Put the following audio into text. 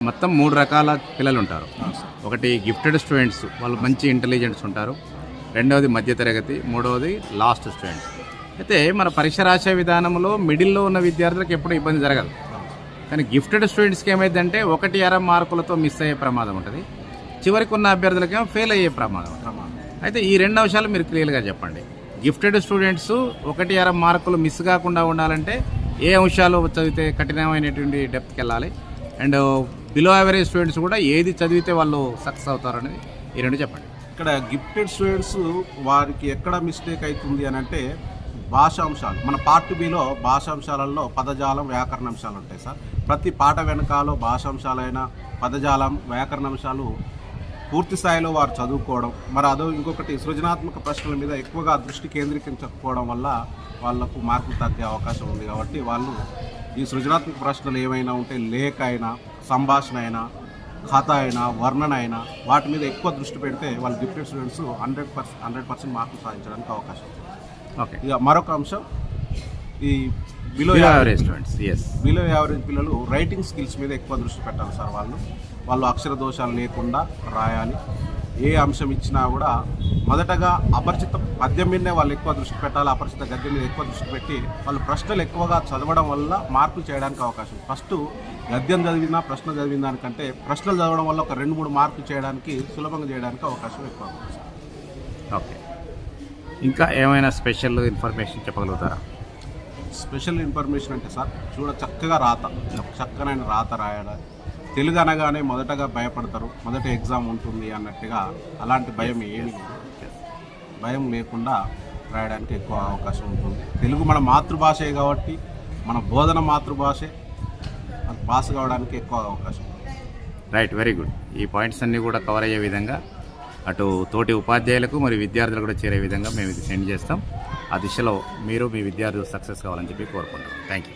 మొత్తం 3 రకాల పిల్లలు ఉంటారు. ఒకటి గిఫ్టెడ్ స్టూడెంట్స్, వాళ్ళు మంచి ఇంటెలిజెంట్స్ ఉంటారు. రెండవది మధ్యతరగతి, మూడవది లాస్ట్ స్టూడెంట్స్. అయితే మన పరీక్ష రాసే విధానంలో మిడిల్లో ఉన్న విద్యార్థులకు ఎప్పుడు ఇబ్బంది జరగదు. కానీ గిఫ్టెడ్ స్టూడెంట్స్కి ఏమైందంటే 1-6 మార్కులతో మిస్ అయ్యే ప్రమాదం ఉంటుంది. చివరికి ఉన్న అభ్యర్థులకేమో ఫెయిల్ అయ్యే ప్రమాదం ఉంటుంది. అయితే ఈ 2 అంశాలు మీరు క్లియర్గా చెప్పండి. గిఫ్టెడ్ స్టూడెంట్స్ 1-6 మార్కులు మిస్ కాకుండా ఉండాలంటే ఏ అంశాలు చదివితే కఠినమైనటువంటి డెప్త్కి వెళ్ళాలి, అండ్ బిలో యావరేజ్ స్టూడెంట్స్ కూడా ఏది చదివితే వాళ్ళు సక్సెస్ అవుతారు అనేది ఈ 2 చెప్పండి. ఇక్కడ గిఫ్టెడ్ స్టూడెంట్స్ వారికి ఎక్కడ మిస్టేక్ అవుతుంది అని అంటే భాషాంశాలు. మన పార్ట్ బిలో భాషాంశాలలో పదజాలం, వ్యాకరణాంశాలు ఉంటాయి సార్. ప్రతి పాట వెనకాలో భాషాంశాలైన పదజాలం, వ్యాకరణాంశాలు పూర్తి స్థాయిలో వారు చదువుకోవడం, మరి అదో ఇంకొకటి సృజనాత్మక ప్రశ్నల మీద ఎక్కువగా దృష్టి కేంద్రీకరించకపోవడం వల్ల వాళ్లకు మార్కులు తగ్గే అవకాశం ఉంది. కాబట్టి వాళ్ళు ఈ సృజనాత్మక ప్రశ్నలు ఏమైనా ఉంటే లేఖ అయినా, సంభాషణ అయినా, కథ అయినా, వర్ణన అయినా వాటి మీద ఎక్కువ దృష్టి పెడితే వాళ్ళు గిఫ్టెడ్ స్టూడెంట్స్ 100% మార్కులు సాధించడానికి అవకాశం ఉంది. ఓకే, ఇక మరొక అంశం ఈ below average students. Below average పిల్లలు రైటింగ్ స్కిల్స్ మీద ఎక్కువ దృష్టి పెట్టాలి సార్. వాళ్ళు అక్షర దోషాలు లేకుండా రాయాలి. ఏ అంశం ఇచ్చినా కూడా మొదటగా అపరిచిత పద్యం మీదనే వాళ్ళు ఎక్కువ దృష్టి పెట్టాలి. అపరిచిత గద్యం మీద ఎక్కువ దృష్టి పెట్టి వాళ్ళు ప్రశ్నలు ఎక్కువగా చదవడం వల్ల మార్కులు చేయడానికి అవకాశం. ఫస్ట్ గద్యం చదివినా ప్రశ్న చదివిన దానికంటే ప్రశ్నలు చదవడం వల్ల ఒక 2-3 మార్కులు చేయడానికి, సులభంగా చేయడానికి అవకాశం ఎక్కువ ఉంది సార్. ఓకే, ఇంకా ఏమైనా స్పెషల్ ఇన్ఫర్మేషన్ చెప్పగలుగుతారా? స్పెషల్ ఇన్ఫర్మేషన్ అంటే సార్ చక్కగా చక్కనైన రాత రాయడం. తెలుగు అనగానే మొదటగా భయపడతారు, మొదట ఎగ్జామ్ ఉంటుంది అన్నట్టుగా. అలాంటి భయం లేకుండా రాయడానికి ఎక్కువ అవకాశం ఉంటుంది. తెలుగు మన మాతృభాషే కాబట్టి, మన బోధన మాతృభాషే, అది పాస్ కావడానికి ఎక్కువ అవకాశం ఉంటుంది. Right, very good. ఈ పాయింట్స్ అన్నీ కూడా కవర్ అయ్యే విధంగా అటు తోటి ఉపాధ్యాయులకు మరియు విద్యార్థులకు కూడా చేరే విధంగా మేము ఇది సెండ్ చేస్తాం. ఆ దిశలో మీరు మీ విద్యార్థులు సక్సెస్ కావాలని చెప్పి కోరుకుంటాం. Thank you.